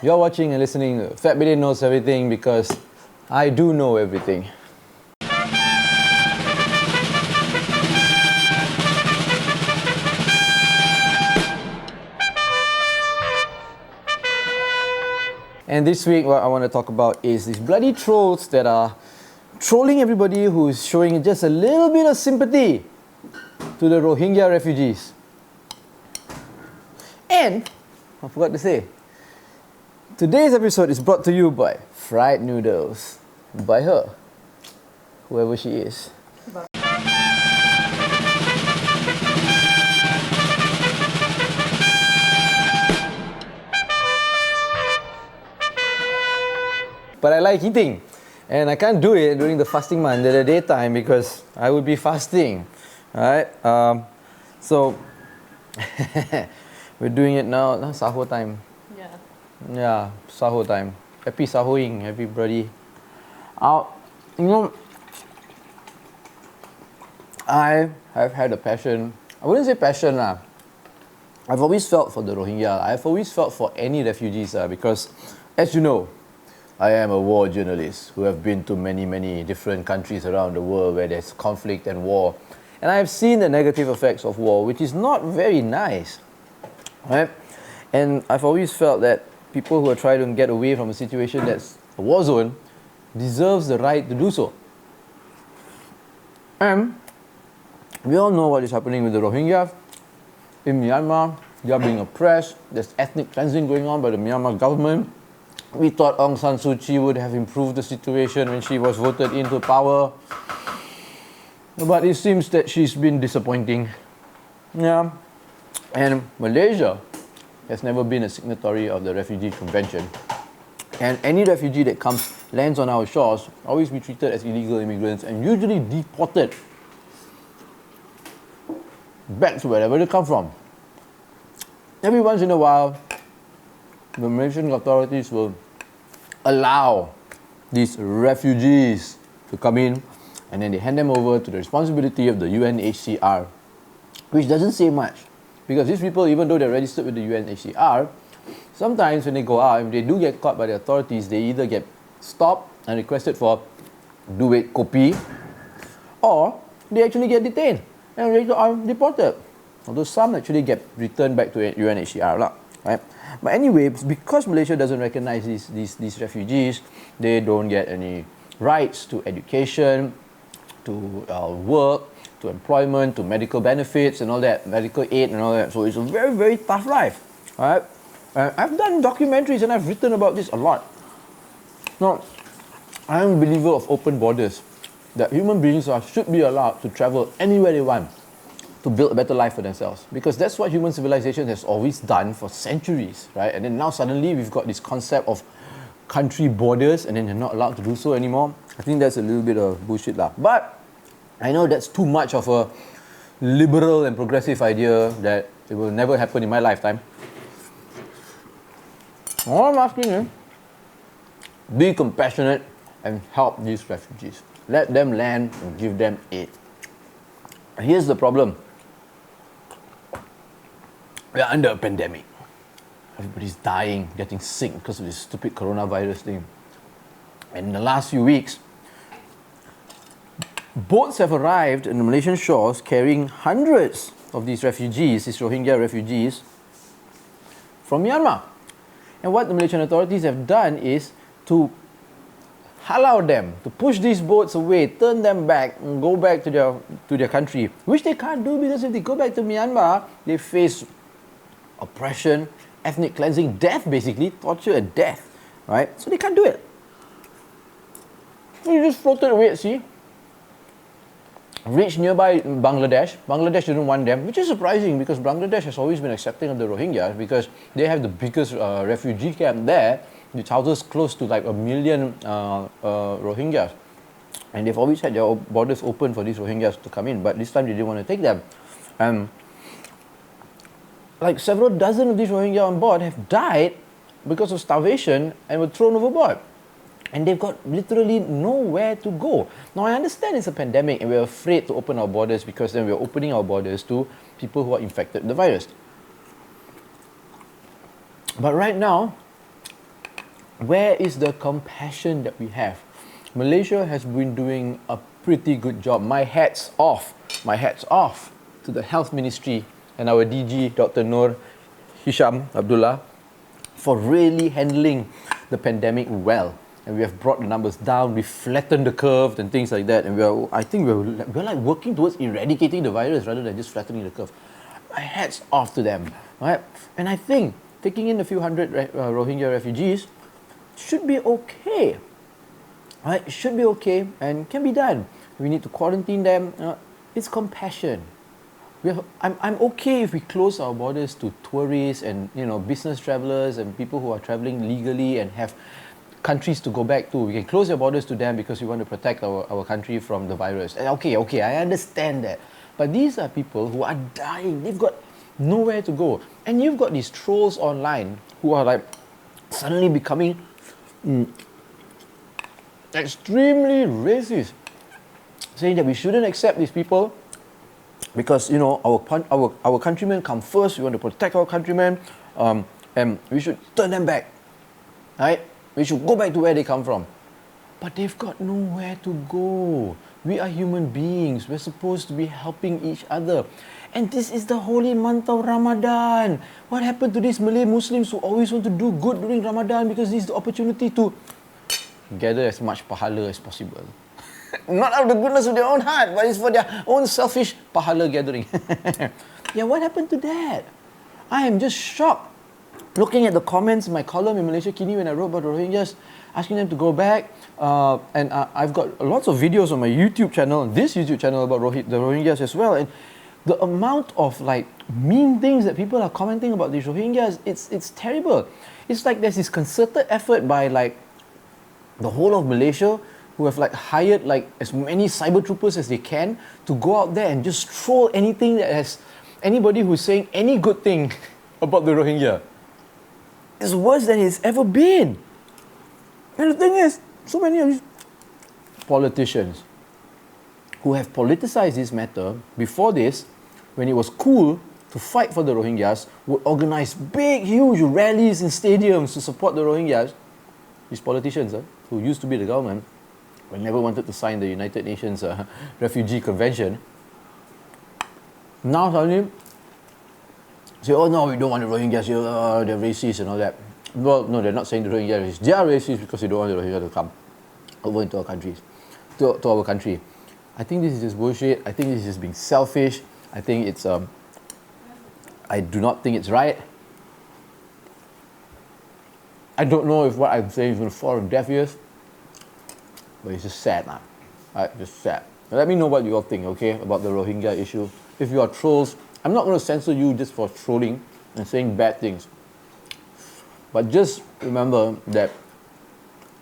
You're watching and listening to Fat Bidin Knows Everything, because I do know everything. And this week, what I want to talk about is these bloody trolls that are trolling everybody who is showing just a little bit of sympathy to the Rohingya refugees. And, I forgot to say, today's episode is brought to you by fried noodles. By her, whoever she is. But I like eating, and I can't do it during the fasting month at the daytime because I would be fasting, right? So we're doing it now, sahur time. Yeah, sahur time. Happy sahuring, everybody. I have had a passion. I wouldn't say passion lah. I've always felt for the Rohingya. I've always felt for any refugees because, as you know, I am a war journalist who have been to many different countries around the world where there's conflict and war. And I have seen the negative effects of war, which is not very nice, right? And I've always felt that people who are trying to get away from a situation that's a war zone deserves the right to do so. And we all know what is happening with the Rohingya. In Myanmar, they are being oppressed. There's ethnic cleansing going on by the Myanmar government. We thought Aung San Suu Kyi would have improved the situation when she was voted into power. But it seems that she's been disappointing. Yeah. And Malaysia has never been a signatory of the Refugee Convention. And any refugee that lands on our shores always be treated as illegal immigrants and usually deported back to wherever they come from. Every once in a while, the Malaysian authorities will allow these refugees to come in, and then they hand them over to the responsibility of the UNHCR, which doesn't say much. Because these people, even though they're registered with the UNHCR, sometimes when they go out, if they do get caught by the authorities, they either get stopped and requested for duit kopi, or they actually get detained and later are deported. Although some actually get returned back to UNHCR, right? But anyway, because Malaysia doesn't recognize these refugees, they don't get any rights to education, to work, to employment, to medical benefits and all that, medical aid and all that. So it's a very tough life, right? I've done documentaries and I've written about this a lot. Now, I'm a believer of open borders, that human beings should be allowed to travel anywhere they want to build a better life for themselves, because that's what human civilization has always done for centuries, right? And then now suddenly we've got this concept of country borders and then they're not allowed to do so anymore. I think that's a little bit of bullshit lah. But I know that's too much of a liberal and progressive idea that it will never happen in my lifetime. All I'm asking is, be compassionate and help these refugees. Let them land and give them aid. And here's the problem. We are under a pandemic. Everybody's dying, getting sick because of this stupid coronavirus thing. And in the last few weeks, boats have arrived in the Malaysian shores carrying hundreds of these refugees, these Rohingya refugees, from Myanmar. And what the Malaysian authorities have done is to allow them to push these boats away, turn them back, and go back to their country, which they can't do because if they go back to Myanmar, they face oppression, ethnic cleansing, death basically, torture and death, right? So they can't do it. You just floated away at sea, reached nearby Bangladesh. Bangladesh didn't want them, which is surprising because Bangladesh has always been accepting of the Rohingyas because they have the biggest refugee camp there, which houses close to like 1 million Rohingyas. And they've always had their borders open for these Rohingyas to come in, but this time they didn't want to take them. Like several dozen of these Rohingya on board have died because of starvation and were thrown overboard. And they've got literally nowhere to go. Now, I understand it's a pandemic and we're afraid to open our borders because then we're opening our borders to people who are infected with the virus. But right now, Where is the compassion that we have? Malaysia has been doing a pretty good job. My hat's off to the Health Ministry and our DG, Dr. Nur Hisham Abdullah, for really handling the pandemic well. And we have brought the numbers down, we flattened the curve and things like that. And I think we're like working towards eradicating the virus rather than just flattening the curve. My hat's off to them, right? And I think taking in a few hundred Rohingya refugees should be okay, right? It should be okay and can be done. We need to quarantine them. It's compassion. I'm okay if we close our borders to tourists and business travelers and people who are traveling legally and have countries to go back to. We can close our borders to them because we want to protect our country from the virus. Okay, I understand that. But these are people who are dying. They've got nowhere to go. And you've got these trolls online who are like suddenly becoming extremely racist, saying that we shouldn't accept these people because our countrymen come first. We want to protect our countrymen, and we should turn them back, right? We should go back to where they come from. But they've got nowhere to go. We are human beings. We're supposed to be helping each other. And this is the holy month of Ramadan. What happened to these Malay Muslims who always want to do good during Ramadan because this is the opportunity to gather as much pahala as possible? Not out of the goodness of their own heart, but it's for their own selfish pahala gathering. Yeah, what happened to that? I am just shocked. Looking at the comments in my column in Malaysia Kini when I wrote about the Rohingyas, asking them to go back, and I've got lots of videos on my YouTube channel, this YouTube channel about the Rohingyas as well, and the amount of like mean things that people are commenting about these Rohingyas, it's terrible. It's like there's this concerted effort by like the whole of Malaysia who have like hired like as many cyber troopers as they can to go out there and just troll anything that has anybody who's saying any good thing about the Rohingya. It's worse than it's ever been. And the thing is, so many of these politicians who have politicized this matter before this, when it was cool to fight for the Rohingyas, would organize big, huge rallies in stadiums to support the Rohingyas. These politicians who used to be the government, but never wanted to sign the United Nations Refugee Convention, now suddenly say, oh no, we don't want the Rohingyas here, they're racist and all that. Well, no, they're not saying the Rohingyas are racist. They are racist because they don't want the Rohingyas to come over into our countries, to our country. I think this is just bullshit. I think this is just being selfish. I think it's, I do not think it's right. I don't know if what I'm saying is going to fall on deaf ears, but it's just sad now. Right? Just sad. Now, let me know what you all think, okay, about the Rohingya issue. If you are trolls, I'm not going to censor you just for trolling and saying bad things. But just remember that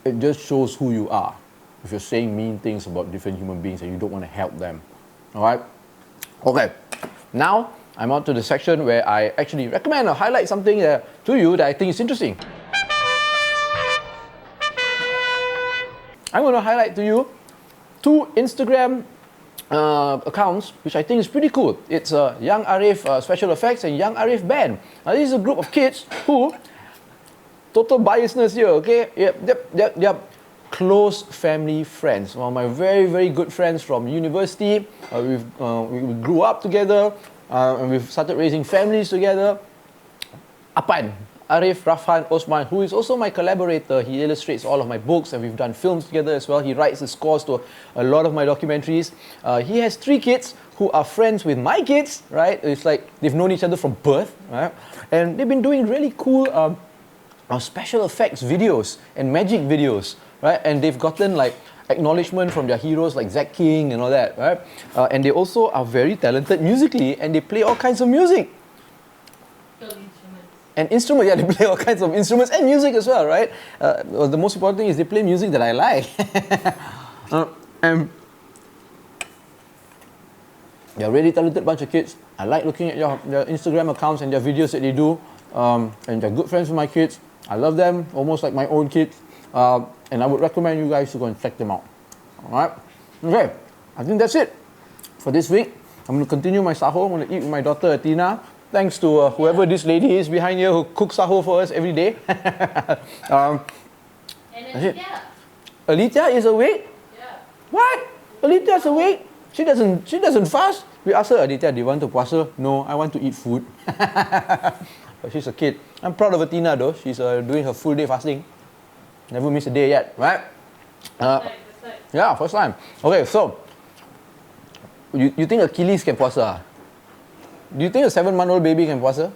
it just shows who you are. If you're saying mean things about different human beings and you don't want to help them. Alright? Okay. Now, I'm on to the section where I actually recommend or highlight something to you that I think is interesting. I'm going to highlight to you two Instagram accounts, which I think is pretty cool. It's Young Arif Special Effects and Young Arif Band. Now, this is a group of kids who, total biasness here, okay? Yep. Close family friends. One of my very, very good friends from university. We grew up together and we've started raising families together. Apan, Arif Rafhan Osman, who is also my collaborator. He illustrates all of my books and we've done films together as well. He writes the scores to a lot of my documentaries. He has 3 kids who are friends with my kids, right? It's like they've known each other from birth, right? And they've been doing really cool special effects videos and magic videos, right? And they've gotten like acknowledgement from their heroes like Zack King and all that, right? And they also are very talented musically and they play all kinds of music. And instruments, yeah, they play all kinds of instruments and music as well, right? The most important thing is they play music that I like. And they're a really talented bunch of kids. I like looking at their Instagram accounts and their videos that they do. And they're good friends with my kids. I love them, almost like my own kids. And I would recommend you guys to go and check them out. Alright? Okay, I think that's it for this week. I'm going to continue my sahur. I'm going to eat with my daughter Athena. Thanks to whoever this lady is behind here who cooks sahur for us every day. And Alithia is awake? yeah. What? Alithia is awake? She doesn't fast? We asked her, Alithia, do you want to puasa? No, I want to eat food. But she's a kid. I'm proud of Athena though. She's doing her full day fasting. Never missed a day yet, right? That's right. Yeah, first time. Okay, so you think Achilles can puasa? Do you think a 7-month-old baby can puasa?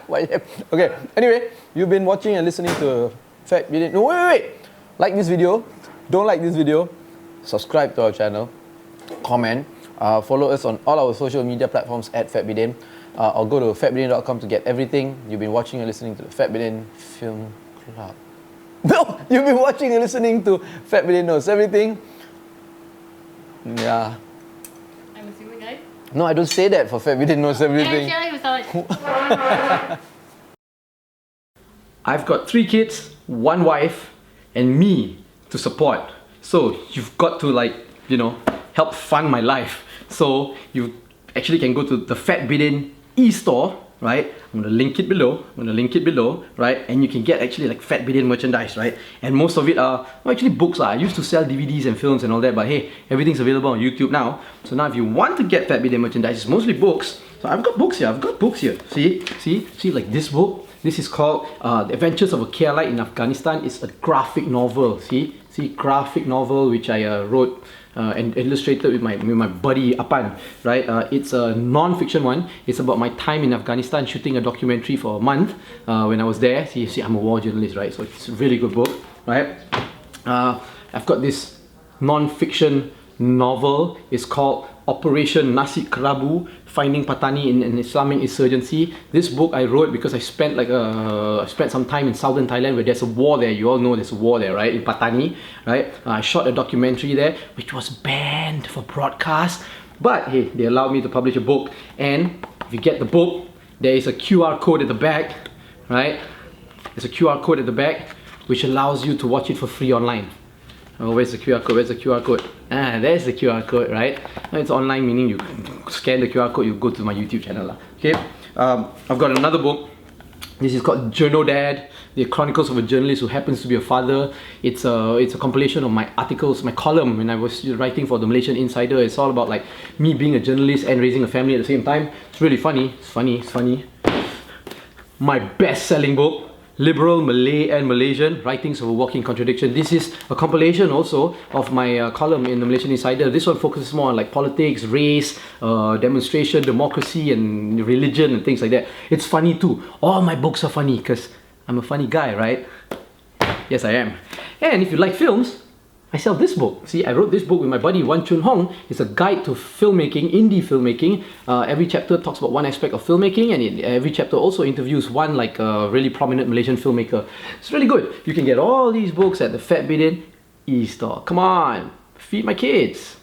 Wajib. Okay, anyway, you've been watching and listening to Fat Bidin. No, wait. Like this video. Don't like this video. Subscribe to our channel. Comment. Follow us on all our social media platforms at Fat Bidin. Or go to fatbidin.com to get everything. You've been watching and listening to the Fat Bidin Film Club. No! You've been watching and listening to Fat Bidin Knows Everything. Yeah. I'm assuming, right? No, I don't say that for Fat Bidin Knows Everything. I've got 3 kids, 1 wife, and me to support. So you've got to help fund my life. So you actually can go to the Fat Bidin e-store, right? I'm gonna link it below. Right? And you can get actually Fat Bidin merchandise, right? And most of it are actually books. I used to sell DVDs and films and all that, but hey, everything's available on YouTube now. So now if you want to get Fat Bidin merchandise, it's mostly books. So I've got books here. See, like this book. This is called The Adventures of a Kerala in Afghanistan. It's a graphic novel. See, graphic novel which I wrote and illustrated with my buddy Apan, right? It's a non-fiction one. It's about my time in Afghanistan shooting a documentary for a month when I was there. See, I'm a war journalist, right? So it's a really good book, right? I've got this non-fiction novel. It's called Operation Nasi Kerabu, Finding Patani in an Islamic Insurgency. This book I wrote because I spent some time in southern Thailand where there's a war there. You all know there's a war there, right? In Patani, right? I shot a documentary there which was banned for broadcast, but hey, they allowed me to publish a book. And if you get the book, there is a QR code at the back, right? There's a QR code at the back which allows you to watch it for free online. Oh, where's the QR code? Where's the QR code? There's the QR code, right? It's online, meaning you scan the QR code, you go to my YouTube channel. Okay, I've got another book. This is called Journo Dad, The Chronicles of a Journalist Who Happens to Be a Father. It's a compilation of my articles, my column when I was writing for the Malaysian Insider. It's all about me being a journalist and raising a family at the same time. It's really funny. It's funny. My best-selling book, Liberal, Malay and Malaysian, Writings of a Walking Contradiction. This is a compilation also of my column in the Malaysian Insider. This one focuses more on politics, race, demonstration, democracy and religion and things like that. It's funny too. All my books are funny because I'm a funny guy, right? Yes, I am. And if you like films, I sell this book. See, I wrote this book with my buddy Wan Chun Hong. It's a guide to filmmaking, indie filmmaking. Every chapter talks about one aspect of filmmaking, and every chapter also interviews one really prominent Malaysian filmmaker. It's really good. You can get all these books at the Fat Bidin e-store. Come on, feed my kids.